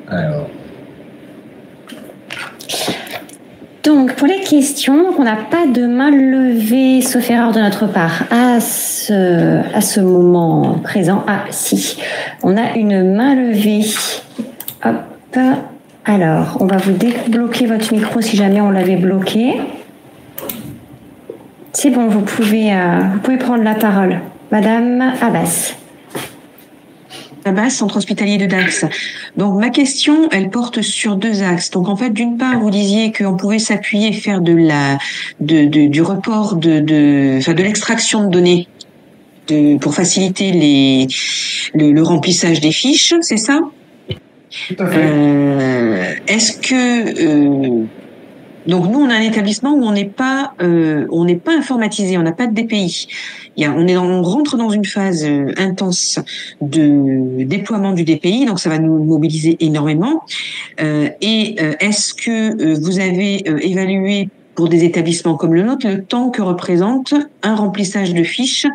Alors. Donc, pour les questions, on n'a pas de main levée, sauf erreur de notre part, à ce moment présent. Ah, si, on a une main levée. Hop. Alors, on va vous débloquer votre micro si jamais on l'avait bloqué. C'est bon, vous pouvez prendre la parole. Madame Abbas. Abbas, centre hospitalier de Dax. Donc ma question, elle porte sur deux axes. Donc en fait, d'une part, vous disiez qu'on pouvait s'appuyer et faire du report de l'extraction de données pour faciliter le remplissage des fiches, c'est ça? Tout à fait. Est-ce que donc nous, on a un établissement où on n'est pas informatisé, on n'a pas de DPI. On rentre dans une phase intense de déploiement du DPI, donc ça va nous mobiliser énormément. Est-ce que vous avez évalué pour des établissements comme le nôtre le temps que représente un remplissage de fiches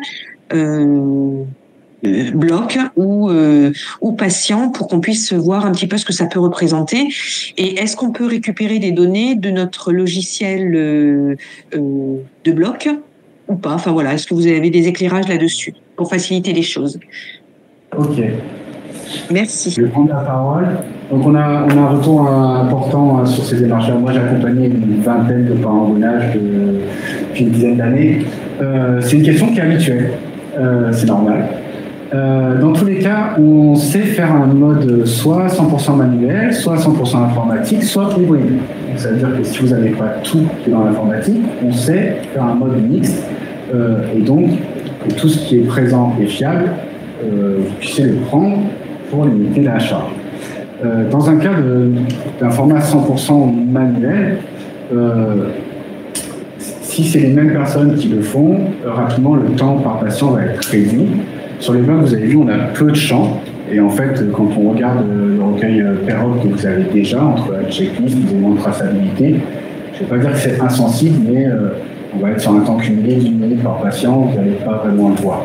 bloc ou patient pour qu'on puisse voir un petit peu ce que ça peut représenter, et est-ce qu'on peut récupérer des données de notre logiciel de bloc ou pas? Enfin voilà, est-ce que vous avez des éclairages là-dessus pour faciliter les choses? Ok. Merci. Je vais prendre la parole. Donc on a un retour important sur ces démarches. Moi j'ai accompagné une vingtaine de parents en âge depuis une dizaine d'années. C'est une question qui est habituelle, c'est normal. Dans tous les cas, on sait faire un mode soit 100% manuel, soit 100% informatique, soit hybride. Ça veut dire que si vous n'avez pas tout qui est dans l'informatique, on sait faire un mode mixte, et donc que tout ce qui est présent et fiable, vous puissiez le prendre pour limiter la charge. Dans un cas d'un format 100% manuel, si c'est les mêmes personnes qui le font, rapidement le temps par patient va être réduit. Sur les blocs, vous avez vu, on a peu de champs. Et en fait, quand on regarde le recueil PEROC que vous avez déjà, entre la checklist, les éléments de traçabilité, je ne vais pas dire que c'est insensible, mais on va être sur un temps cumulé d'1 minute par patient, vous n'allez pas vraiment le voir.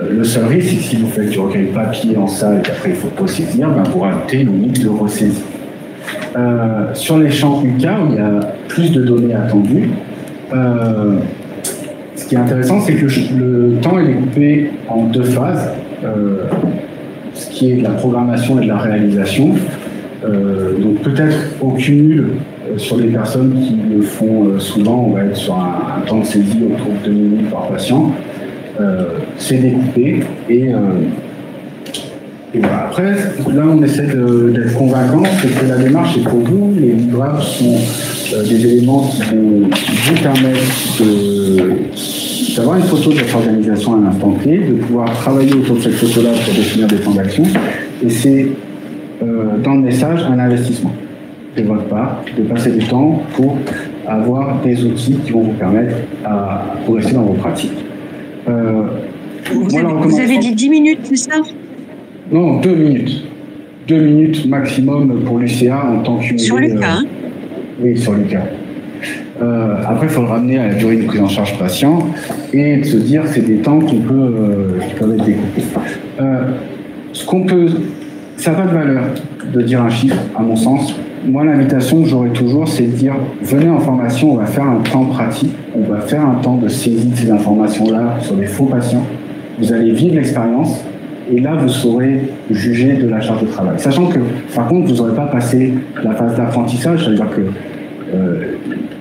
Le seul risque, c'est que si vous faites du recueil papier en salle et qu'après il faut ressaisir, vous rajoutez une limite de ressaisie. Sur les champs UK, où il y a plus de données attendues, ce qui est intéressant, c'est que le temps est découpé en deux phases, ce qui est de la programmation et de la réalisation. Donc peut-être au cumul, sur les personnes qui le font souvent, on va être sur un temps de saisie autour de 2 minutes par patient. C'est découpé et voilà. Après, là on essaie d'être convaincant, c'est que la démarche est pour vous, les livrables sont des éléments qui vous permettent d'avoir une photo de votre organisation à un instant clé, de pouvoir travailler autour de cette photo-là pour définir des plans d'action, et c'est dans le message un investissement de votre part, de passer du temps pour avoir des outils qui vont vous permettre à progresser dans vos pratiques. Vous avez dit 10 minutes, c'est ça? Non, 2 minutes. 2 minutes maximum pour l'UCA en tant que... Sur l'UCA, hein? Oui, sur l'UCA. Après, il faut le ramener à la durée de prise en charge patient et de se dire que c'est des temps qui peuvent être découpés. Ça n'a pas de valeur de dire un chiffre, à mon sens. Moi, l'invitation que j'aurais toujours, c'est de dire venez en formation, on va faire un temps pratique, on va faire un temps de saisie de ces informations-là sur les faux patients. Vous allez vivre l'expérience et là, vous saurez juger de la charge de travail. Sachant que, par contre, vous n'aurez pas passé la phase d'apprentissage, c'est-à-dire que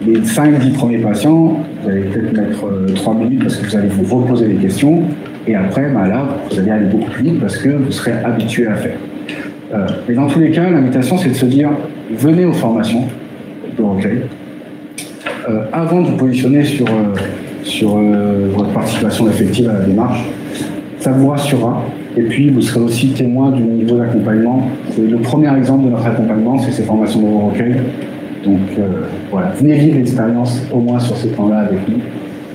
les 5-10 premiers patients, vous allez peut-être mettre 3 minutes parce que vous allez vous reposer des questions et après, là, vous allez aller beaucoup plus vite parce que vous serez habitué à faire. Mais dans tous les cas, l'invitation, c'est de se dire venez aux formations de recueil. Avant de vous positionner sur votre participation effective à la démarche, ça vous rassurera. Et puis, vous serez aussi témoin du niveau d'accompagnement. C'est le premier exemple de notre accompagnement, c'est ces formations de recueil. Donc, voilà, venez vivre l'expérience au moins sur ces plans-là avec nous.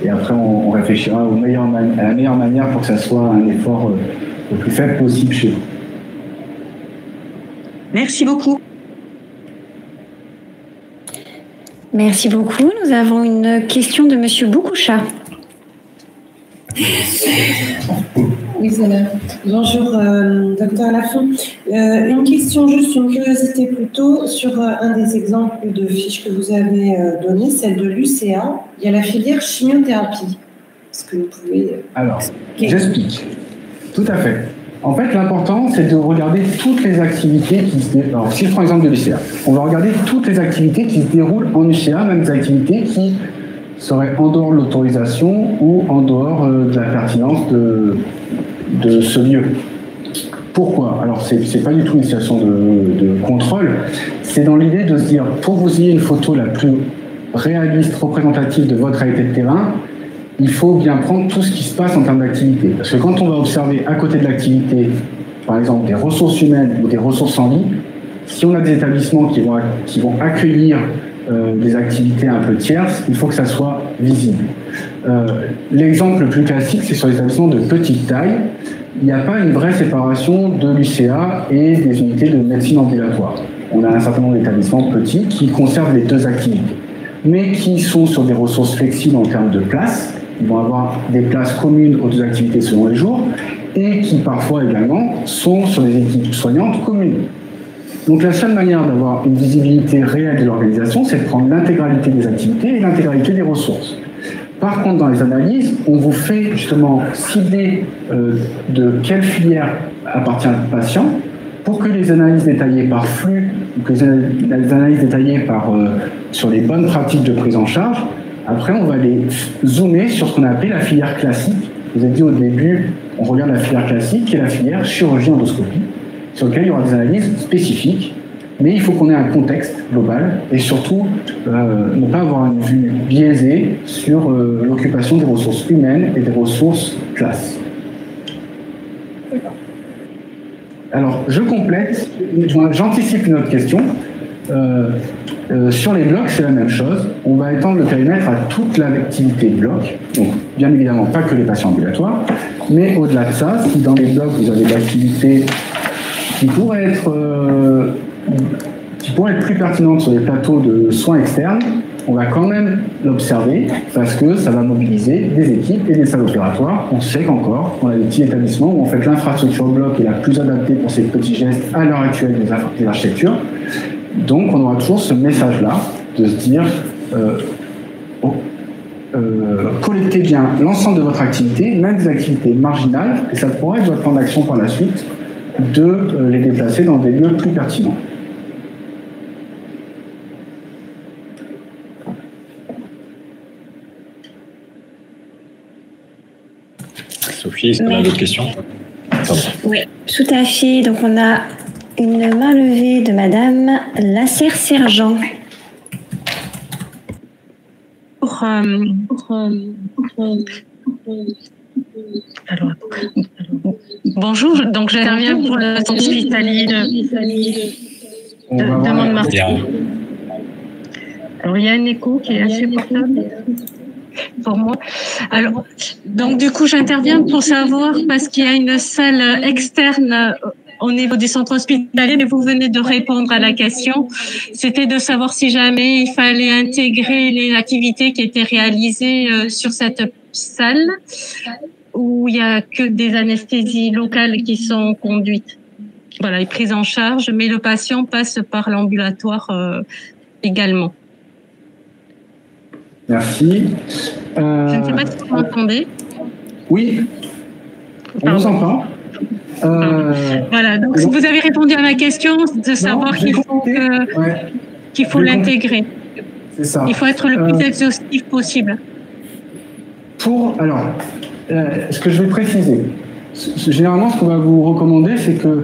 Et après, on réfléchira à la meilleure manière pour que ça soit un effort le plus faible possible chez vous. Merci beaucoup. Merci beaucoup. Nous avons une question de Monsieur Boukoucha. Oui, c'est là. Bonjour, docteur Lafont. Une question, juste une curiosité plutôt, sur un des exemples de fiches que vous avez donné, celle de l'UCA, il y a la filière chimiothérapie. Est-ce que vous pouvez... Alors, j'explique. Tout à fait. En fait, l'important, c'est de regarder toutes les activités qui se déroulent. Alors, si je prends l'exemple de l'UCA, on va regarder toutes les activités qui se déroulent en UCA, même des activités qui seraient en dehors de l'autorisation ou en dehors de la pertinence de ce lieu. Pourquoi? Alors, c'est pas du tout une situation de contrôle, c'est dans l'idée de se dire, pour que vous ayez une photo la plus réaliste, représentative de votre réalité de terrain, il faut bien prendre tout ce qui se passe en termes d'activité. Parce que quand on va observer à côté de l'activité, par exemple des ressources humaines ou des ressources en vie, si on a des établissements qui vont accueillir des activités un peu tierces, il faut que ça soit visible. L'exemple le plus classique, c'est sur les établissements de petite taille. Il n'y a pas une vraie séparation de l'UCA et des unités de médecine ambulatoire. On a un certain nombre d'établissements petits qui conservent les deux activités, mais qui sont sur des ressources flexibles en termes de place. Ils vont avoir des places communes aux deux activités selon les jours et qui parfois également sont sur des équipes soignantes communes. Donc la seule manière d'avoir une visibilité réelle de l'organisation, c'est de prendre l'intégralité des activités et l'intégralité des ressources. Par contre, dans les analyses, on vous fait justement cibler de quelle filière appartient le patient pour que les analyses détaillées par flux ou que les analyses détaillées sur les bonnes pratiques de prise en charge, après on va les zoomer sur ce qu'on a appelé la filière classique. Je vous ai dit au début, on regarde la filière classique qui est la filière chirurgie-endoscopie, sur laquelle il y aura des analyses spécifiques, mais il faut qu'on ait un contexte global et surtout ne pas avoir une vue biaisée sur l'occupation des ressources humaines et des ressources classes. Alors, je complète, j'anticipe une autre question. Sur les blocs, c'est la même chose. On va étendre le périmètre à toute l'activité bloc. Donc, bien évidemment, pas que les patients ambulatoires. Mais au-delà de ça, si dans les blocs, vous avez de l'activité qui pourrait être plus pertinente sur les plateaux de soins externes, on va quand même l'observer parce que ça va mobiliser des équipes et des salles opératoires. On sait qu'encore, on a des petits établissements où en fait l'infrastructure bloc est la plus adaptée pour ces petits gestes à l'heure actuelle des architectures. Donc on aura toujours ce message-là de se dire collectez bien l'ensemble de votre activité, même des activités marginales, et ça pourrait être votre plan d'action par la suite de les déplacer dans des lieux plus pertinents. Sophie, est-ce qu'on a d'autres questions? Oui, tout à fait. Donc on a une main levée de Madame Lasserre-Sergent. Bonjour, donc j'interviens pour le centre hospitalier de Mont-de-Marsan. Alors il y a un écho qui est assez portable pour moi. Alors, donc du coup j'interviens pour savoir, parce qu'il y a une salle externe au niveau du centre hospitalier, mais vous venez de répondre à la question. C'était de savoir si jamais il fallait intégrer les activités qui étaient réalisées sur cette salle, où il n'y a que des anesthésies locales qui sont conduites. Voilà, et prises en charge, mais le patient passe par l'ambulatoire également. Merci. Je ne sais pas si vous m'entendez. Oui, on vous entend. Voilà, donc vous avez répondu à ma question de savoir qu'il faut l'intégrer. C'est ça. Il faut être le plus exhaustif possible. Alors, ce que je vais préciser, généralement, ce qu'on va vous recommander, c'est que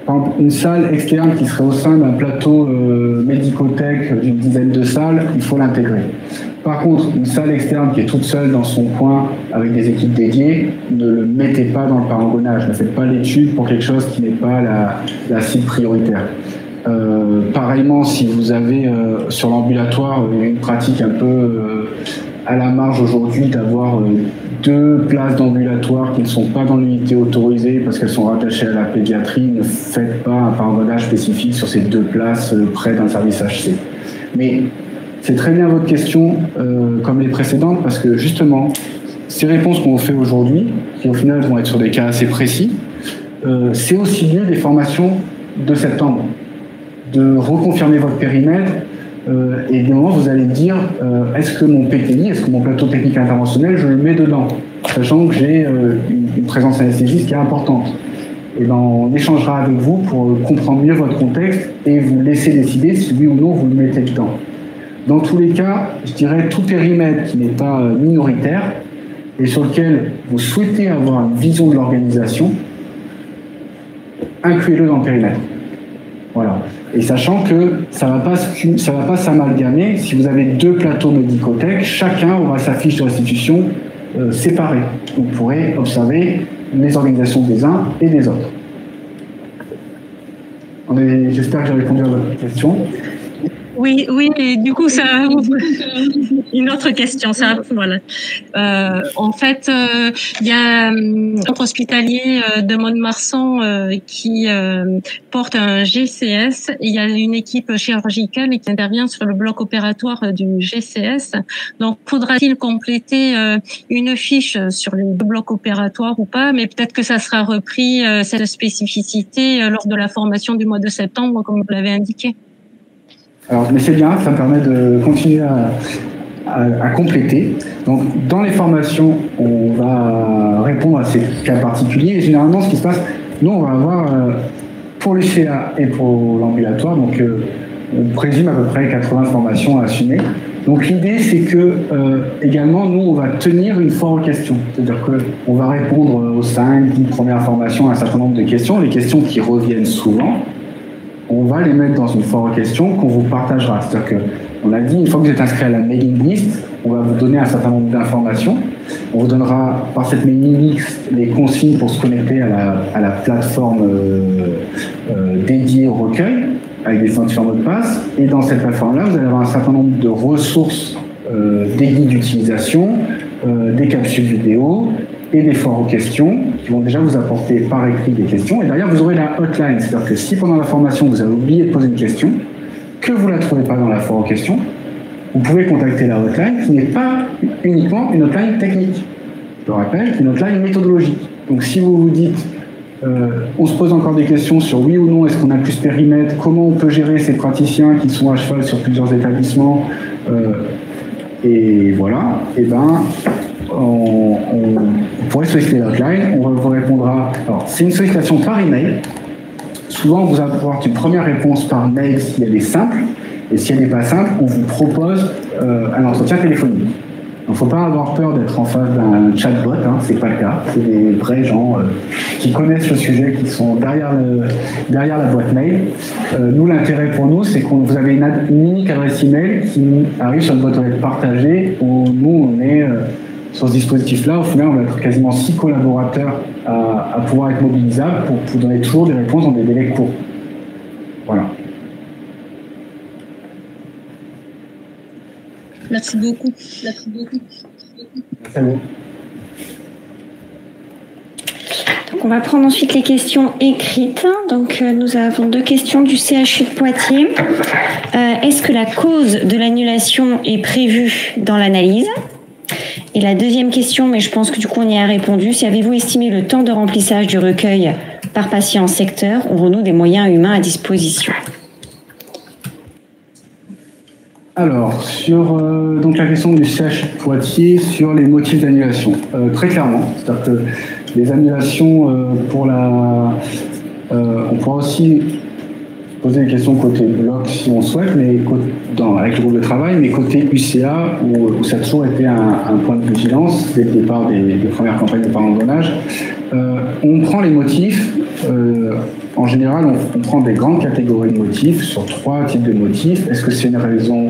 par exemple, une salle externe qui serait au sein d'un plateau médicothèque d'une dizaine de salles, il faut l'intégrer. Par contre, une salle externe qui est toute seule dans son coin avec des équipes dédiées, ne le mettez pas dans le parangonnage, ne faites pas l'étude pour quelque chose qui n'est pas la cible prioritaire. Pareillement, si vous avez sur l'ambulatoire une pratique un peu à la marge aujourd'hui d'avoir 2 places d'ambulatoire qui ne sont pas dans l'unité autorisée parce qu'elles sont rattachées à la pédiatrie, ne faites pas un parangonnage spécifique sur ces 2 places près d'un service HC. Mais c'est très bien votre question, comme les précédentes, parce que justement, ces réponses qu'on vous fait aujourd'hui, qui au final vont être sur des cas assez précis, c'est aussi lieu des formations de septembre, de reconfirmer votre périmètre, et des moments vous allez me dire est-ce que mon PTI, est-ce que mon plateau technique interventionnel, je le mets dedans, sachant que j'ai une présence anesthésiste qui est importante. Et ben, on échangera avec vous pour comprendre mieux votre contexte et vous laisser décider si oui ou non vous le mettez dedans. Dans tous les cas, je dirais tout périmètre qui n'est pas minoritaire et sur lequel vous souhaitez avoir une vision de l'organisation, incluez-le dans le périmètre. Voilà. Et sachant que ça va pas s'amalgamer, si vous avez 2 plateaux médicothèques, chacun aura sa fiche de restitution séparée. Vous pourrez observer les organisations des uns et des autres. J'espère que j'ai répondu à votre question. Oui, et du coup, ça ouvre une autre question. Ça, voilà. En fait, il y a un centre hospitalier de Mont-de-Marsan qui porte un GCS. Il y a une équipe chirurgicale qui intervient sur le bloc opératoire du GCS. Donc, faudra-t-il compléter une fiche sur le bloc opératoire ou pas? Mais peut-être que ça sera repris, cette spécificité, lors de la formation du mois de septembre, comme vous l'avez indiqué. Alors, mais c'est bien, ça me permet de continuer à compléter. Donc, dans les formations, on va répondre à ces cas particuliers. Et généralement, ce qui se passe, nous, on va avoir, pour l'UCA et pour l'ambulatoire, donc on présume à peu près 80 formations à assumer. Donc, l'idée, c'est que, également, nous, on va tenir une foire aux questions. C'est-à-dire qu'on va répondre aux 5-10 premières formations à un certain nombre de questions, les questions qui reviennent souvent. On va les mettre dans une foire aux questions qu'on vous partagera. C'est-à-dire qu'on a dit, une fois que vous êtes inscrit à la mailing list, on va vous donner un certain nombre d'informations. On vous donnera par cette mailing list les consignes pour se connecter à la plateforme dédiée au recueil, avec des identifiants mots de passe. Et dans cette plateforme-là, vous allez avoir un certain nombre de ressources, des guides d'utilisation, des capsules vidéo, et des foires aux questions qui vont déjà vous apporter par écrit des questions. Et derrière, vous aurez la hotline. C'est-à-dire que si pendant la formation, vous avez oublié de poser une question, que vous ne la trouvez pas dans la foire aux questions, vous pouvez contacter la hotline qui n'est pas uniquement une hotline technique. Je le rappelle, une hotline méthodologique. Donc si vous vous dites, on se pose encore des questions sur oui ou non, est-ce qu'on a plus périmètre, comment on peut gérer ces praticiens qui sont à cheval sur plusieurs établissements, et voilà, et ben, on pourrait solliciter l'hotline, on vous répondra. Alors, c'est une sollicitation par email. Souvent, on vous apporte une première réponse par mail si elle est simple, et si elle n'est pas simple, on vous propose un entretien téléphonique. Il ne faut pas avoir peur d'être en face d'un chatbot, hein, c'est pas le cas. C'est des vrais gens qui connaissent le sujet, qui sont derrière la boîte mail. Nous, l'intérêt pour nous, c'est que vous avez une unique adresse email qui arrive sur une boîte mail partagée, où nous, on est sur ce dispositif-là. Au final, on va être quasiment 6 collaborateurs à pouvoir être mobilisables pour vous donner toujours des réponses dans des délais courts. Voilà. Merci beaucoup. Merci à vous. Donc on va prendre ensuite les questions écrites. Donc nous avons 2 questions du CHU de Poitiers. Est-ce que la cause de l'annulation est prévue dans l'analyse ? Et la deuxième question, mais je pense que du coup on y a répondu, c'est avez-vous estimé le temps de remplissage du recueil par patient secteur? Aurons-nous des moyens humains à disposition? Alors, sur donc la question du CHU de Poitiers sur les motifs d'annulation, très clairement, c'est-à-dire que les annulations on pourra aussi poser des questions côté bloc si on souhaite, mais avec le groupe de travail, mais côté UCA où ça a toujours été un point de vigilance dès le départ des premières campagnes de parents-donnage. On prend les motifs. En général, on prend des grandes catégories de motifs sur 3 types de motifs. Est-ce que c'est une raison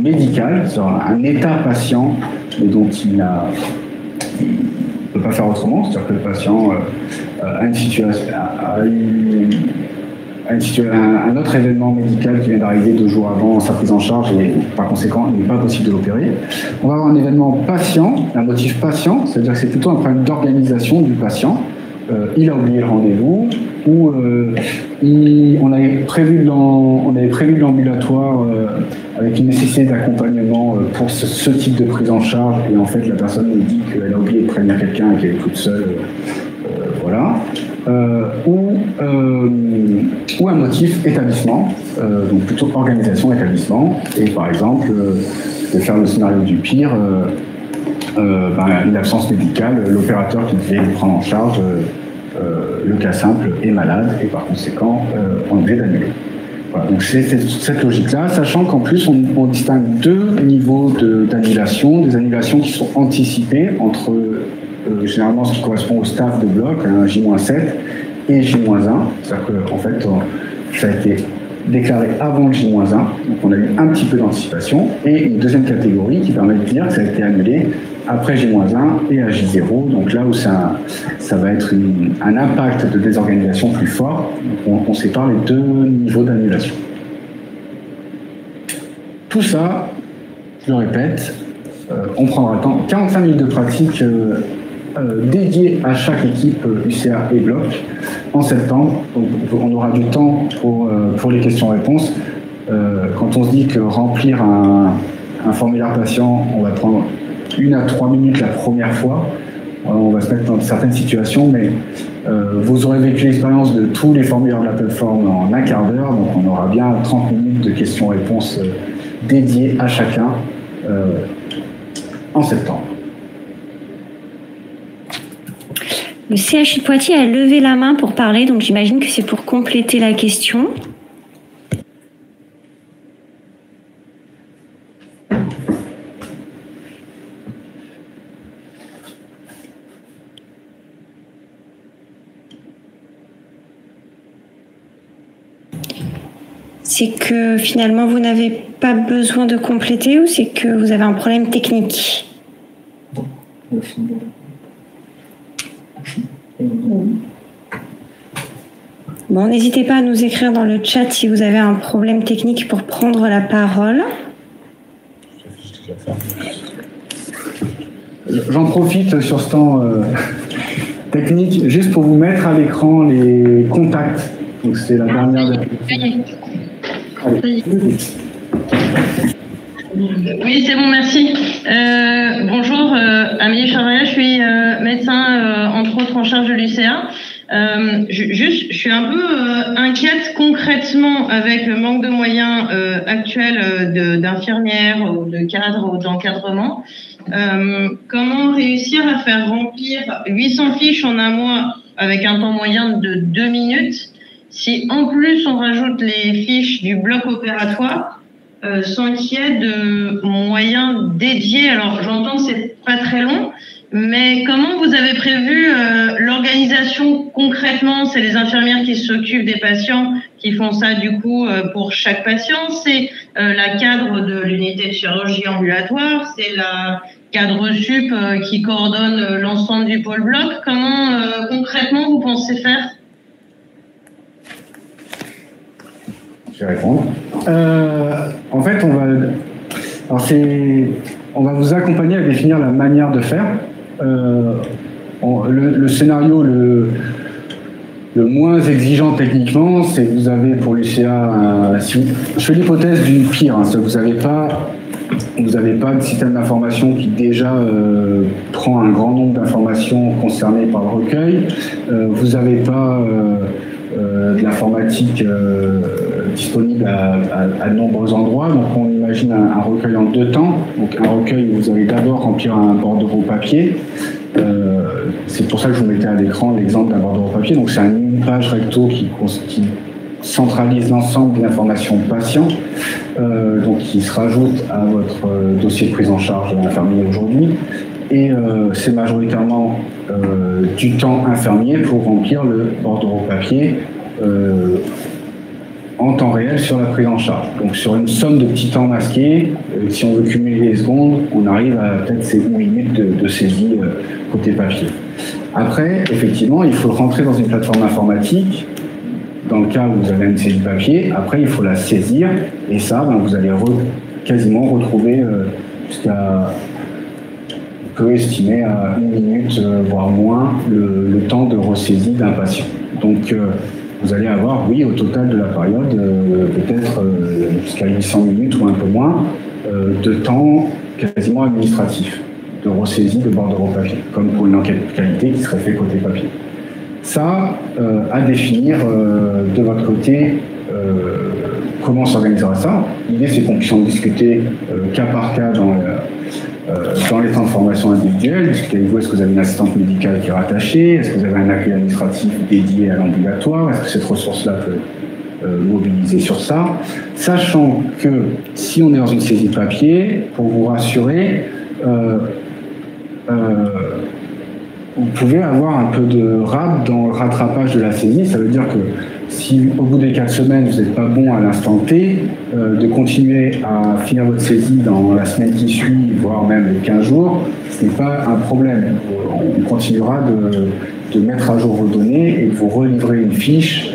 médicale, c'est-à-dire un état patient dont il ne peut pas faire autrement, c'est-à-dire que le patient a une situation, un autre événement médical qui vient d'arriver 2 jours avant sa prise en charge et par conséquent, il n'est pas possible de l'opérer. On va avoir un événement patient, un motif patient, c'est-à-dire que c'est plutôt un problème d'organisation du patient. Il a oublié le rendez-vous ou on avait prévu de l'ambulatoire avec une nécessité d'accompagnement pour ce type de prise en charge, et en fait la personne nous dit qu'elle a oublié de prévenir quelqu'un et qu'elle est toute seule, voilà. Ou un motif établissement, donc plutôt organisation établissement, et par exemple de faire le scénario du pire, une absence médicale, l'opérateur qui devait prendre en charge le cas simple est malade et par conséquent on est obligé d'annuler. Voilà, donc c'est cette logique-là, sachant qu'en plus on distingue deux niveaux d'annulation, des annulations qui sont anticipées entre généralement ce qui correspond au staff de bloc, J-7 et J-1, c'est-à-dire qu'en fait ça a été déclaré avant le J-1, donc on a eu un petit peu d'anticipation, et une deuxième catégorie qui permet de dire que ça a été annulé après J-1 et à J0, donc là où ça va être un impact de désorganisation plus fort, on sépare les deux niveaux d'annulation. Tout ça, je le répète, on prendra le temps, 45 minutes de pratique dédiées à chaque équipe UCA et bloc en septembre, donc on aura du temps pour les questions-réponses. Quand on se dit que remplir un formulaire patient, on va prendre 1 à 3 minutes la première fois, on va se mettre dans certaines situations, mais vous aurez vécu l'expérience de tous les formulaires de la plateforme en un quart d'heure, donc on aura bien 30 minutes de questions-réponses dédiées à chacun en septembre. Le CHU de Poitiers a levé la main pour parler, donc j'imagine que c'est pour compléter la question. C'est que finalement vous n'avez pas besoin de compléter, ou c'est que vous avez un problème technique? Bon, n'hésitez pas à nous écrire dans le chat si vous avez un problème technique pour prendre la parole. J'en profite sur ce temps technique juste pour vous mettre à l'écran les contacts. Donc c'est la dernière. Oui, c'est bon, merci. Bonjour, Amélie Charvaya, je suis médecin, entre autres, en charge de l'UCA. Je suis un peu inquiète concrètement avec le manque de moyens actuels d'infirmières ou de cadres ou d'encadrement. Comment réussir à faire remplir 800 fiches en un mois avec un temps moyen de 2 minutes si en plus on rajoute les fiches du bloc opératoire sans qu'il y ait de moyens dédiés? Alors j'entends que c'est pas très long, mais comment vous avez prévu l'organisation concrètement? C'est les infirmières qui s'occupent des patients qui font ça du coup pour chaque patient, c'est la cadre de l'unité de chirurgie ambulatoire, c'est la cadre sup qui coordonne l'ensemble du pôle bloc. Comment concrètement vous pensez faire? Je vais répondre. En fait, on va vous accompagner à définir la manière de faire. Le scénario le moins exigeant techniquement, c'est que vous avez pour l'UCA, je fais l'hypothèse du pire, hein, vous n'avez pas de système d'information qui déjà prend un grand nombre d'informations concernées par le recueil, vous n'avez pas de l'informatique disponible à de nombreux endroits, donc on imagine un recueil en 2 temps, donc un recueil où vous allez d'abord remplir un bordereau papier, c'est pour ça que je vous mettais à l'écran l'exemple d'un bordereau papier, donc c'est une page recto qui centralise l'ensemble des informations patient, donc qui se rajoute à votre dossier de prise en charge infirmier aujourd'hui, et c'est majoritairement du temps infirmier pour remplir le bordereau papier en temps réel sur la prise en charge. Donc sur une somme de petits temps masqués, si on veut cumuler les secondes, on arrive à peut-être ces 8 minutes de saisie côté papier. Après, effectivement, il faut rentrer dans une plateforme informatique. Dans le cas où vous avez une saisie papier, après il faut la saisir, et ça, vous allez quasiment retrouver jusqu'à, on peut estimer à 1 minute, voire moins, le temps de ressaisie d'un patient. Donc vous allez avoir, oui, au total de la période, peut-être jusqu'à 800 minutes ou un peu moins, de temps quasiment administratif, de ressaisie de bordereau papier, comme pour une enquête de qualité qui serait faite côté papier. Ça, à définir de votre côté, comment s'organisera ça. L'idée, c'est qu'on puisse en discuter cas par cas dans les temps de formation individuelle, discuter avec vous, est-ce que vous avez une assistante médicale qui est rattachée, est-ce que vous avez un accueil administratif dédié à l'ambulatoire, est-ce que cette ressource-là peut mobiliser sur ça, sachant que si on est dans une saisie papier, pour vous rassurer, vous pouvez avoir un peu de rab dans le rattrapage de la saisie. Ça veut dire que si au bout des 4 semaines, vous n'êtes pas bon à l'instant T, de continuer à finir votre saisie dans la semaine qui suit, voire même les 15 jours, ce n'est pas un problème. On continuera de mettre à jour vos données et de vous relivrer une fiche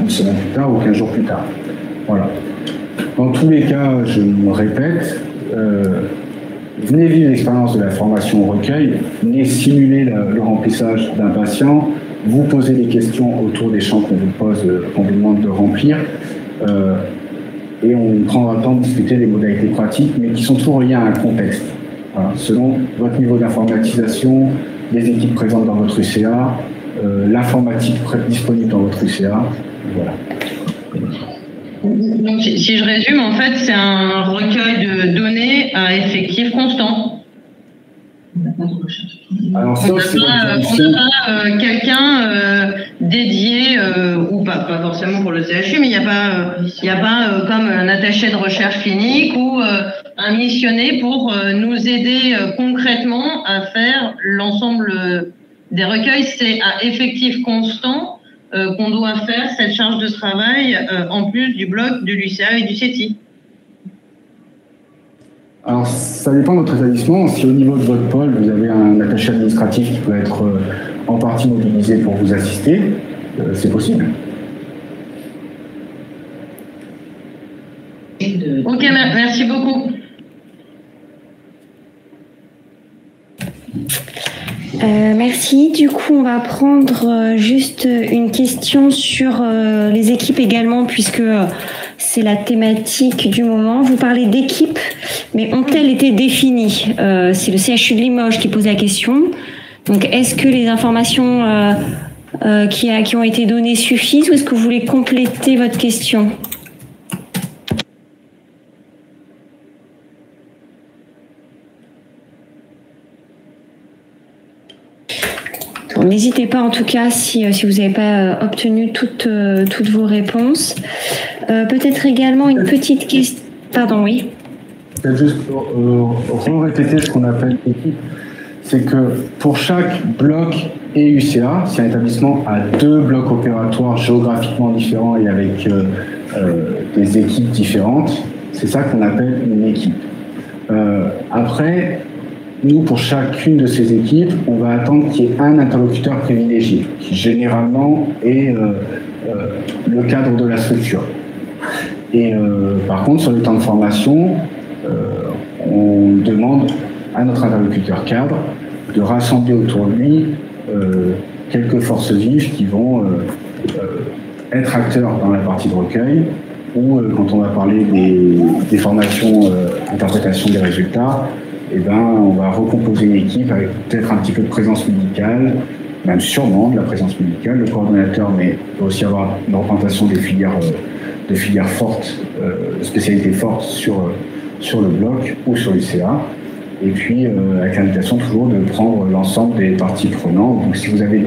une semaine plus tard ou 15 jours plus tard. Voilà. Dans tous les cas, je me répète, venez vivre l'expérience de la formation au recueil, venez simuler le remplissage d'un patient, vous posez des questions autour des champs qu'on vous pose, qu'on vous demande de remplir, et on prendra le temps de discuter des modalités pratiques, mais qui sont toujours liées à un contexte. Voilà. Selon votre niveau d'informatisation, les équipes présentes dans votre UCA, l'informatique disponible dans votre UCA, voilà. Donc, si je résume, en fait, c'est un recueil de données à effectif constant. Alors, on n'a pas quelqu'un dédié, ou pas forcément pour le CHU, mais il n'y a pas comme un attaché de recherche clinique ou un missionné pour nous aider concrètement à faire l'ensemble des recueils. C'est à effectif constant qu'on doit faire cette charge de travail en plus du bloc de l'UCA et du CETI. Alors, ça dépend de votre établissement. Si au niveau de votre pôle, vous avez un attaché administratif qui peut être en partie mobilisé pour vous assister, c'est possible. Ok, merci beaucoup. Merci. Du coup, on va prendre juste une question sur les équipes également, puisque c'est la thématique du moment. Vous parlez d'équipes, mais ont-elles été définies? C'est le CHU de Limoges qui pose la question. Donc, est-ce que les informations qui ont été données suffisent, ou est-ce que vous voulez compléter votre question? N'hésitez pas en tout cas si vous n'avez pas obtenu toutes vos réponses. Peut-être également une petite question. Pardon, oui. Peut-être juste répéter ce qu'on appelle équipe. C'est que pour chaque bloc et UCA, si un établissement a 2 blocs opératoires géographiquement différents et avec des équipes différentes, c'est ça qu'on appelle une équipe. Après, nous, pour chacune de ces équipes, on va attendre qu'il y ait un interlocuteur privilégié, qui généralement est le cadre de la structure. Et par contre, sur les temps de formation, on demande à notre interlocuteur cadre de rassembler autour de lui quelques forces vives qui vont être acteurs dans la partie de recueil, ou quand on va parler des formations interprétation des résultats, eh ben, on va recomposer une équipe avec peut-être un petit peu de présence médicale, même sûrement de la présence médicale, le coordonnateur, mais il peut aussi avoir une représentation des filières fortes, de spécialités fortes sur le bloc ou sur l'UCA. Et puis, avec l'invitation toujours de prendre l'ensemble des parties prenantes. Donc, si vous avez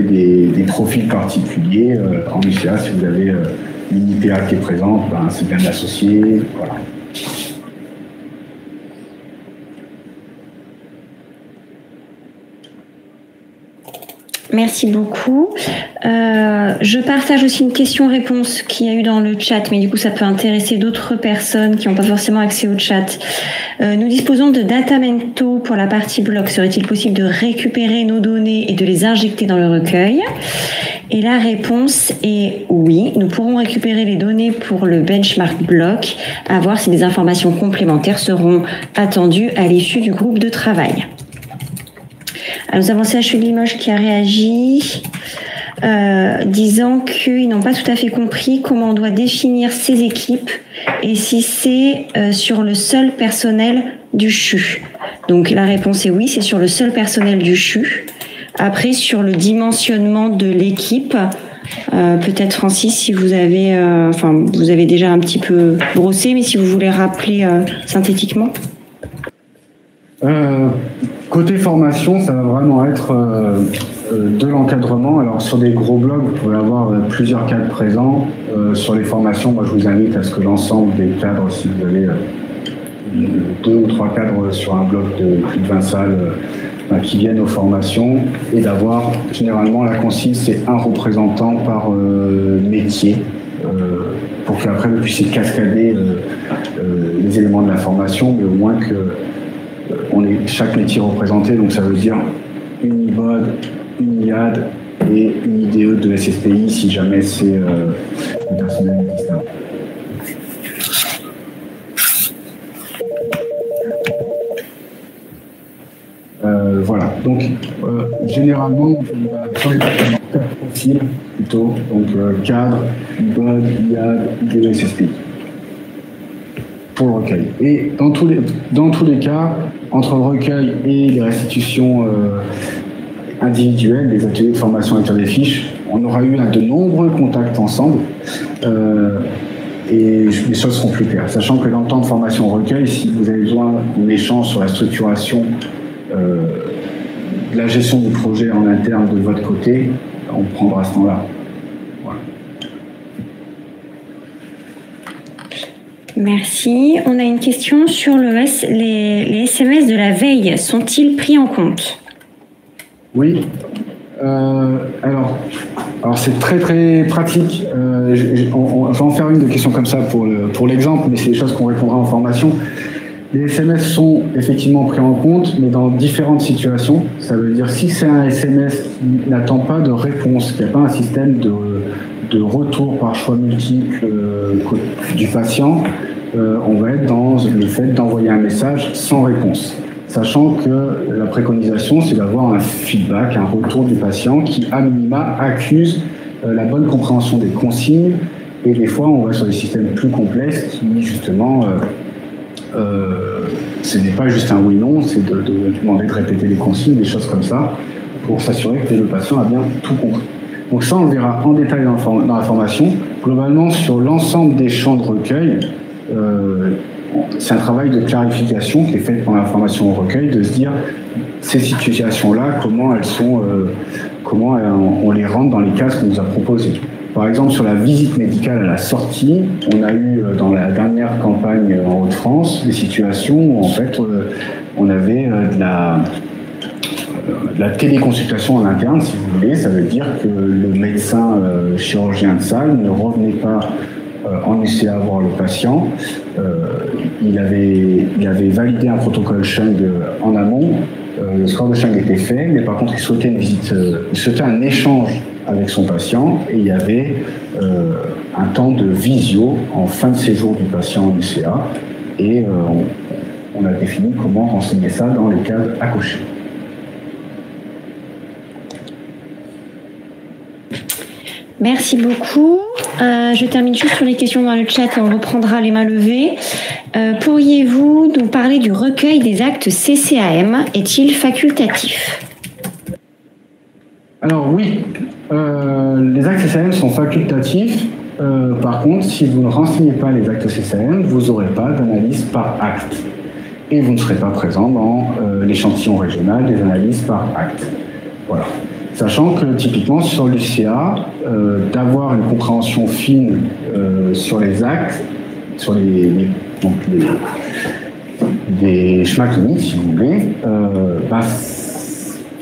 des profils particuliers en UCA, si vous avez une IPA qui est présente, ben, c'est bien de l'associer. Voilà. Merci beaucoup. Je partage aussi une question-réponse qu'il y a eu dans le chat, mais du coup, ça peut intéresser d'autres personnes qui n'ont pas forcément accès au chat. Nous disposons de Datamento pour la partie bloc. Serait-il possible de récupérer nos données et de les injecter dans le recueil? Et la réponse est oui. Nous pourrons récupérer les données pour le benchmark bloc, à voir si des informations complémentaires seront attendues à l'issue du groupe de travail. Alors, nous avons CHU de Limoges qui a réagi. disant qu'ils n'ont pas tout à fait compris comment on doit définir ces équipes et si c'est sur le seul personnel du CHU. Donc la réponse est oui, c'est sur le seul personnel du CHU. Après, sur le dimensionnement de l'équipe, peut-être Francis, si vous avez, vous avez déjà un petit peu brossé, mais si vous voulez rappeler synthétiquement. Côté formation, ça va vraiment être de l'encadrement. Alors sur des gros blogs, vous pouvez avoir plusieurs cadres présents. Sur les formations, moi je vous invite à ce que l'ensemble des cadres, si vous avez 2 ou 3 cadres sur un bloc de plus de 20 salles qui viennent aux formations, et d'avoir, généralement la consigne c'est un représentant par métier, pour qu'après vous puissiez cascader les éléments de la formation, mais au moins que on est chaque métier représenté. Donc ça veut dire une IBOD, une IAD et une IDE de SSPI si jamais c'est un personnel externe. Voilà, donc généralement sur les profils plutôt, donc cadre, IBOD, IAD, IDE, SSPI pour le recueil. Et dans tous les cas, entre le recueil et les restitutions individuelles, les ateliers de formation lecture des fiches, on aura eu de nombreux contacts ensemble et les choses seront plus claires. Sachant que dans le temps de formation au recueil, si vous avez besoin d'un échange sur la structuration de la gestion du projet en interne de votre côté, on prendra ce temps-là. Voilà. Merci. On a une question sur les SMS de la veille. Sont-ils pris en compte? Oui. Alors c'est très très pratique. On va en faire une de questions comme ça pour l'exemple, mais c'est des choses qu'on répondra en formation. Les SMS sont effectivement pris en compte, mais dans différentes situations. Ça veut dire si c'est un SMS qui n'attend pas de réponse, qu'il n'y a pas un système de retour par choix multiple du patient, on va être dans le fait d'envoyer un message sans réponse. Sachant que la préconisation, c'est d'avoir un feedback, un retour du patient qui, à minima, accuse la bonne compréhension des consignes. Et des fois, on va sur des systèmes plus complexes qui, justement, ce n'est pas juste un oui-non, c'est de demander de répéter les consignes, des choses comme ça, pour s'assurer que le patient a bien tout compris. Donc ça, on le verra en détail dans la formation. Globalement, sur l'ensemble des champs de recueil, c'est un travail de clarification qui est fait pendant la formation au recueil, de se dire ces situations-là, comment elles sont, comment on les rentre dans les cases qu'on nous a proposés. Par exemple, sur la visite médicale à la sortie, on a eu dans la dernière campagne en Hauts-de-France des situations où en fait on avait de la téléconsultation en interne, si vous voulez. Ça veut dire que le médecin chirurgien de salle ne revenait pas en UCA voir le patient. Il avait validé un protocole Chung en amont. Le score de Chung était fait, mais par contre il souhaitait une visite, il souhaitait un échange avec son patient, et il y avait un temps de visio en fin de séjour du patient en UCA, et on a défini comment renseigner ça dans les cases à cocher. Merci beaucoup. Je termine juste sur les questions dans le chat et on reprendra les mains levées. Pourriez-vous nous parler du recueil des actes CCAM? Est-il facultatif? Alors oui, les actes CCAM sont facultatifs. Par contre, si vous ne renseignez pas les actes CCAM, vous n'aurez pas d'analyse par acte. Et vous ne serez pas présent dans l'échantillon régional des analyses par acte. Voilà. Sachant que typiquement sur l'UCA, d'avoir une compréhension fine sur les actes, sur des schémas cliniques, si vous voulez,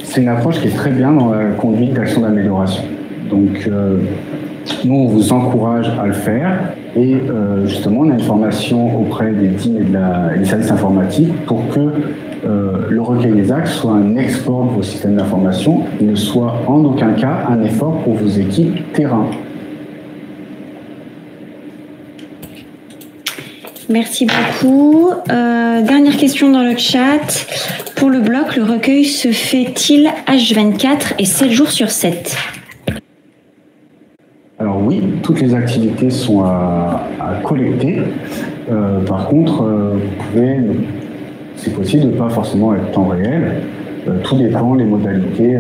c'est une approche qui est très bien dans la conduite d'action d'amélioration. Donc, nous, on vous encourage à le faire, et justement, on a une formation auprès des DIN et des services informatiques pour que le recueil des actes soit un export de vos systèmes d'information, et ne soit en aucun cas un effort pour vos équipes terrain. Merci beaucoup. Dernière question dans le chat. Pour le bloc, le recueil se fait-il H24 et 7 jours sur 7? Alors oui, toutes les activités sont à collecter. Par contre, c'est possible de ne pas forcément être temps réel. Tout dépend des modalités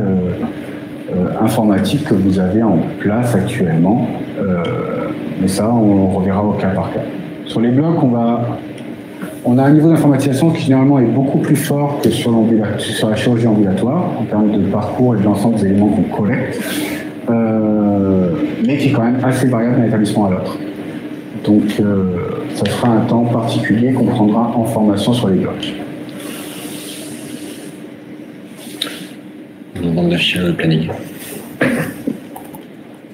informatiques que vous avez en place actuellement. Mais ça, on reverra au cas par cas. Sur les blocs, on a un niveau d'informatisation qui généralement est beaucoup plus fort que sur la chirurgie ambulatoire, en termes de parcours et de l'ensemble des éléments qu'on collecte, mais qui est quand même assez variable d'un établissement à l'autre. Donc, ça sera un temps particulier qu'on prendra en formation sur les blocs. On demande d'afficher le planning.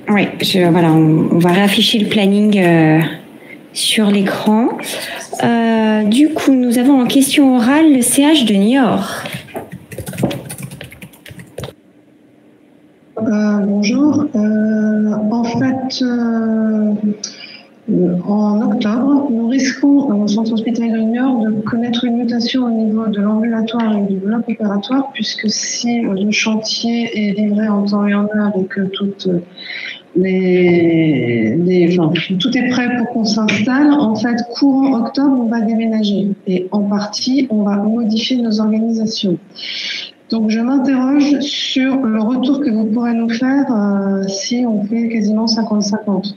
Oui, voilà, on va réafficher le planning sur l'écran. Du coup, nous avons en question orale le CH de Niort. Bonjour. En fait, en octobre, nous risquons au centre hospitalier de Niort de connaître une mutation au niveau de l'ambulatoire et du bloc opératoire, puisque si le chantier est livré en temps et en heure et que tout est prêt pour qu'on s'installe, en fait, courant octobre, on va déménager et en partie, on va modifier nos organisations. Donc, je m'interroge sur le retour que vous pourrez nous faire si on fait quasiment 50-50.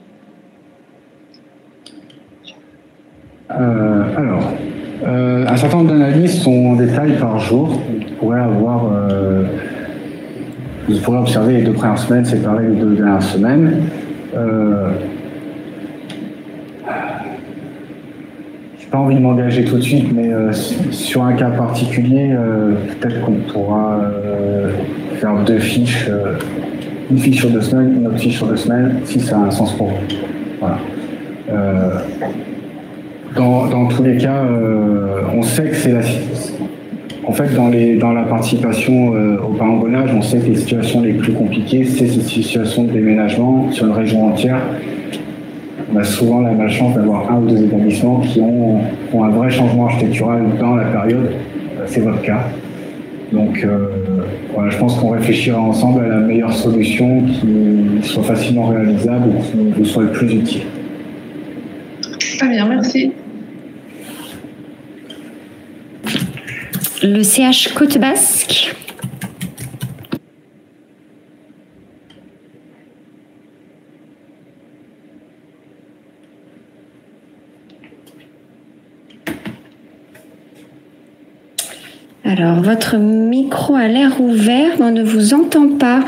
Un certain nombre d'analyses sont en détail par jour. Vous pourrez observer les 2 premières semaines séparées des 2 dernières semaines. J'ai pas envie de m'engager tout de suite, mais sur un cas particulier, peut-être qu'on pourra faire 2 fiches, une fiche sur 2 semaines, une autre fiche sur 2 semaines, si ça a un sens pour vous. Voilà. Dans tous les cas, on sait que c'est en fait, dans la participation au parangonnage, on sait que les situations les plus compliquées, c'est ces situations de déménagement sur une région entière. On a souvent la malchance d'avoir 1 ou 2 établissements qui ont un vrai changement architectural dans la période. C'est votre cas. Donc, voilà, je pense qu'on réfléchira ensemble à la meilleure solution qui soit facilement réalisable et qui vous soit le plus utile. Très bien, merci. Le CH Côte Basque. Alors, votre micro a l'air ouvert, mais on ne vous entend pas.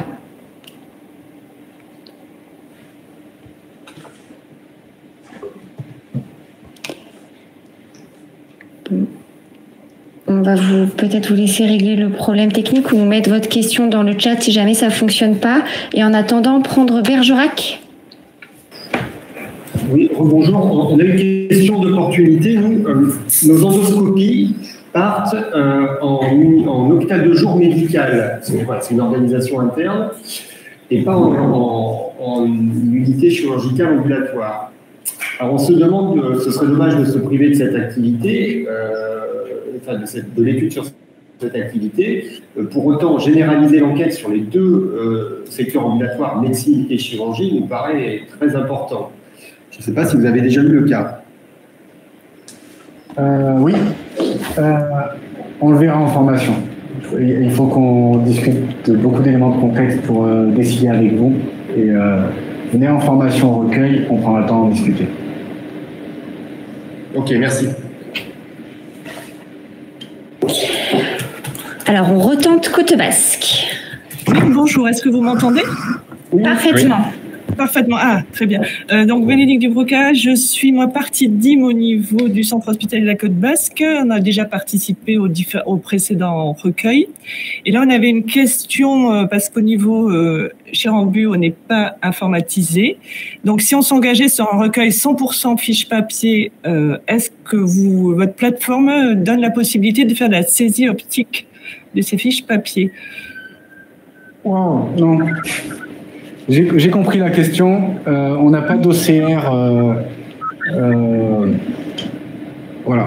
On va peut-être vous laisser régler le problème technique ou vous mettre votre question dans le chat si jamais ça ne fonctionne pas. Et en attendant, prendre Bergerac. Oui, bonjour. On a une question d'opportunité. Nos endoscopies partent en hôpital de jour médical. C'est une organisation interne et pas en unité chirurgicale ambulatoire. Alors on se demande, ce serait dommage de se priver de cette activité, de l'étude sur cette activité. Pour autant, généraliser l'enquête sur les 2 secteurs ambulatoires, médecine et chirurgie, nous paraît très important. Je ne sais pas si vous avez déjà eu le cas. Oui, on le verra en formation. Il faut qu'on discute de beaucoup d'éléments de contexte pour décider avec vous. Et venez en formation au recueil, on prendra le temps d'en discuter. Ok, merci. Alors, on retente Côte Basque. Oui, bonjour, est-ce que vous m'entendez? Oui, parfaitement. Oui. Parfaitement. Ah, très bien. Donc, Bénédicte Dubroca, je suis, moi, partie DIM au niveau du centre hospitalier de la Côte Basque. On a déjà participé au précédent recueil. Et là, on avait une question, parce qu'au niveau Chirambu, on n'est pas informatisé. Donc, si on s'engageait sur un recueil 100% fiche papier, est-ce que votre plateforme donne la possibilité de faire de la saisie optique de ces fiches papier? Wow, non. J'ai compris la question. On n'a pas d'OCR. Voilà.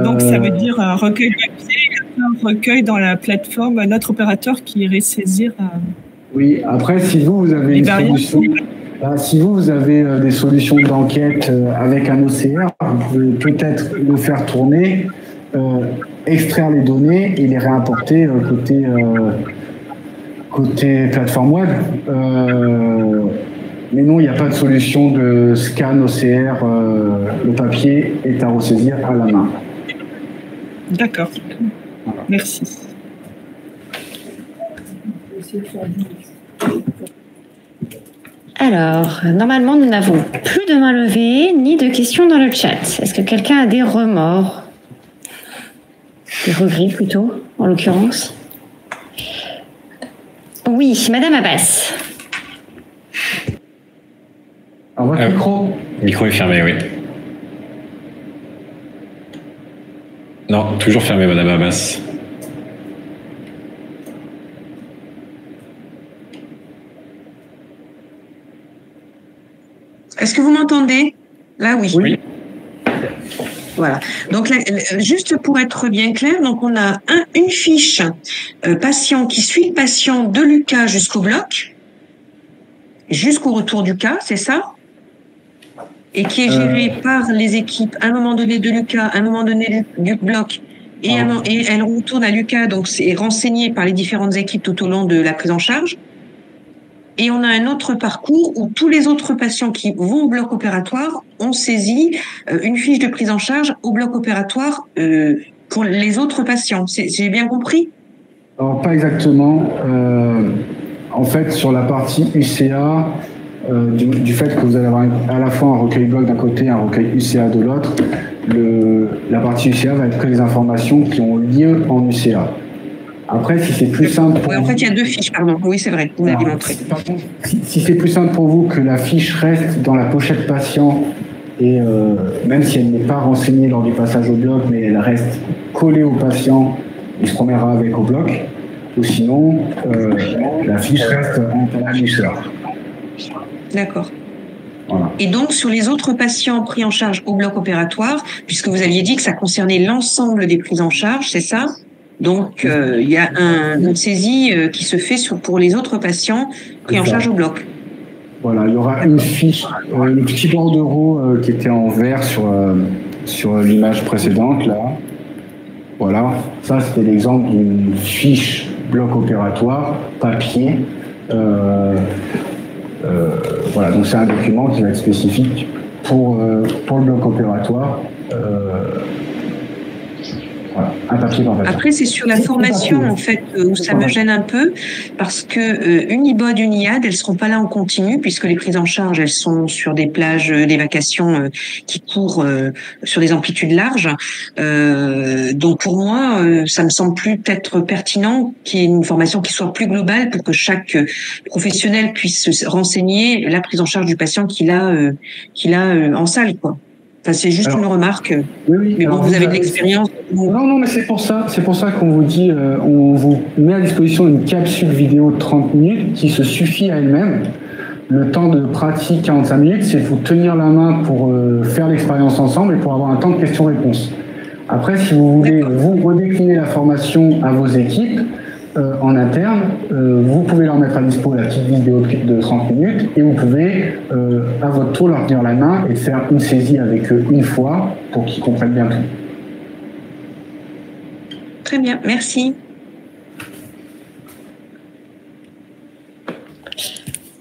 Donc, ça veut dire un recueil papier, un recueil dans la plateforme, notre opérateur qui irait saisir. Oui, après, si vous avez une solution, si vous avez des solutions d'enquête avec un OCR, vous pouvez peut-être le faire tourner, extraire les données et les réimporter côté plateforme web. Mais non, il n'y a pas de solution de scan OCR. Le papier est à ressaisir à la main. D'accord. Voilà. Merci. Alors, normalement, nous n'avons plus de main levée ni de questions dans le chat. Est-ce que quelqu'un a des remords? Des regrets plutôt, en l'occurrence. Oui, Madame Abbas. Alors, votre micro. Le micro est fermé, oui. Non, toujours fermé, Madame Abbas. Est-ce que vous m'entendez? Là, oui. Oui. Voilà. Donc, là, juste pour être bien clair, donc on a une fiche patient qui suit le patient de l'UCA jusqu'au bloc, jusqu'au retour du cas, c'est ça? Et qui est gérée par les équipes à un moment donné de l'UCA, à un moment donné du bloc, et elle retourne à l'UCA, donc c'est renseigné par les différentes équipes tout au long de la prise en charge. Et on a un autre parcours où tous les autres patients qui vont au bloc opératoire ont saisi une fiche de prise en charge au bloc opératoire pour les autres patients. J'ai bien compris? Alors, pas exactement. En fait, sur la partie UCA, du fait que vous allez avoir à la fois un recueil bloc d'un côté et un recueil UCA de l'autre, la partie UCA va être que les informations qui ont lieu en UCA. Après, si c'est plus simple pour en fait, il y a deux fiches, pardon. Oui, c'est vrai, vous l'avez montré. Si c'est plus simple pour vous que la fiche reste dans la pochette patient, et même si elle n'est pas renseignée lors du passage au bloc, mais elle reste collée au patient, il se promènera avec au bloc, ou sinon, la fiche reste en UCA. D'accord. Voilà. Et donc, sur les autres patients pris en charge au bloc opératoire, puisque vous aviez dit que ça concernait l'ensemble des prises en charge, c'est ça? Donc, il y a une saisie qui se fait pour les autres patients pris en charge au bloc. Voilà, il y aura une fiche, le petit bordereau qui était en vert sur l'image précédente, là. Voilà, ça c'était l'exemple d'une fiche bloc opératoire, papier. Voilà, donc c'est un document qui va être spécifique pour le bloc opératoire. Voilà, un papier par papier. Après, c'est sur la formation, en fait, où ça me gêne un peu, parce que une IBOD, une IAD, elles seront pas là en continu, puisque les prises en charge, elles sont sur des plages d'évacuation qui courent sur des amplitudes larges. Donc, pour moi, ça me semble plus peut-être pertinent qu'il y ait une formation qui soit plus globale pour que chaque professionnel puisse se renseigner la prise en charge du patient qu'il a en salle, quoi. Enfin, c'est juste une remarque. Oui. Mais bon, vous avez de l'expérience. Non, mais c'est pour ça qu'on vous dit, on vous met à disposition une capsule vidéo de 30 minutes qui se suffit à elle-même. Le temps de pratique 45 minutes, c'est vous tenir la main pour faire l'expérience ensemble et pour avoir un temps de questions-réponses. Après, si vous voulez vous redécliner la formation à vos équipes en interne, vous pouvez leur mettre à dispo la petite vidéo de 30 minutes et vous pouvez à votre tour leur tenir la main et faire une saisie avec eux une fois pour qu'ils comprennent bien tout. Très bien, merci.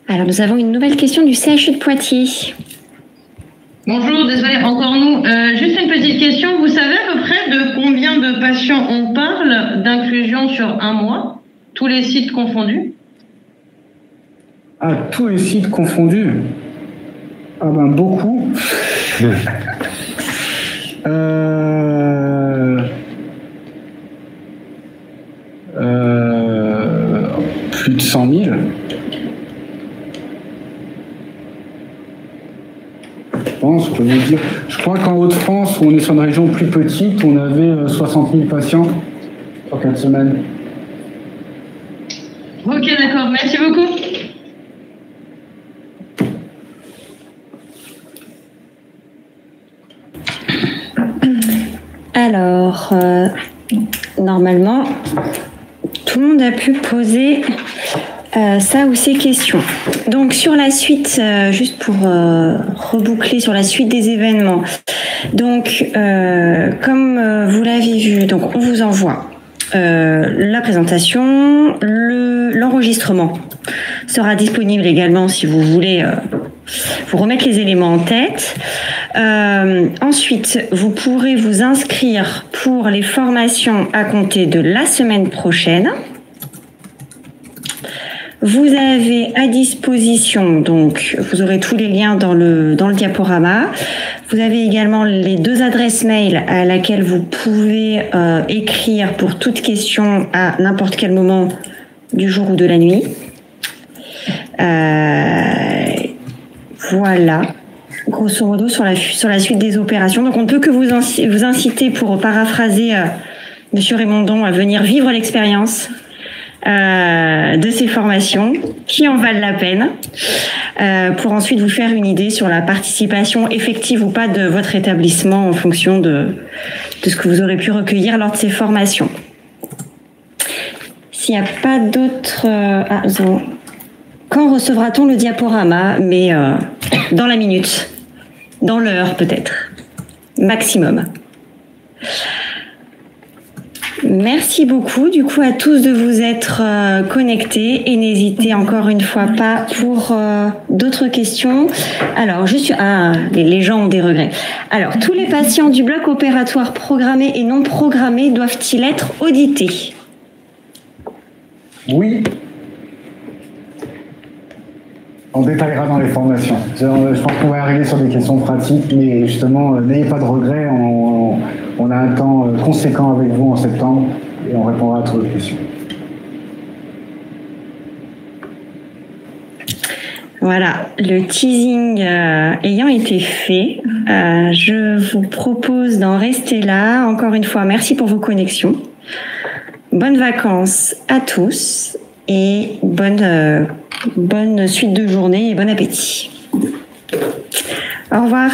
Alors, nous avons une nouvelle question du CHU de Poitiers. Bonjour, désolé, encore nous. Juste une petite question. Vous savez à peu près de combien de patients on parle d'inclusion sur un mois, tous les sites confondus? Ah, tous les sites confondus? Ah ben, beaucoup. Plus de 100 000. Je peux vous dire. Je crois qu'en Hauts-de-France, où on est sur une région plus petite, on avait 60 000 patients en 4 semaines. Ok, d'accord. Merci beaucoup. Alors, normalement, tout le monde a pu poser ça ou ces questions. Donc sur la suite, juste pour reboucler sur la suite des événements. Donc comme vous l'avez vu, donc on vous envoie la présentation, l'enregistrement sera disponible également si vous voulez vous remettre les éléments en tête. Ensuite, vous pourrez vous inscrire pour les formations à compter de la semaine prochaine. Vous avez à disposition, donc vous aurez tous les liens dans le diaporama. Vous avez également les 2 adresses mail à laquelle vous pouvez écrire pour toute question à n'importe quel moment du jour ou de la nuit. Voilà, grosso modo sur la suite des opérations. Donc on ne peut que vous inciter, pour paraphraser Monsieur Raymondon, à venir vivre l'expérience de ces formations qui en valent la peine, pour ensuite vous faire une idée sur la participation effective ou pas de votre établissement en fonction de ce que vous aurez pu recueillir lors de ces formations. S'il n'y a pas d'autres... Quand recevra-t-on le diaporama? Mais dans la minute, dans l'heure peut-être, maximum. Merci beaucoup du coup à tous de vous être connectés et n'hésitez encore une fois pas pour d'autres questions. Alors juste les gens ont des regrets. Alors tous les patients du bloc opératoire programmés et non programmés doivent-ils être audités? Oui. On détaillera dans les formations. Je pense qu'on va arriver sur des questions pratiques, mais justement, n'ayez pas de regrets. On a un temps conséquent avec vous en septembre et on répondra à toutes vos questions. Voilà, le teasing ayant été fait, je vous propose d'en rester là. Encore une fois, merci pour vos connexions. Bonnes vacances à tous et bonne suite de journée et bon appétit. Au revoir.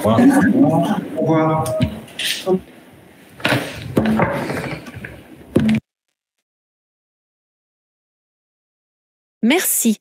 Au revoir. Au revoir. Merci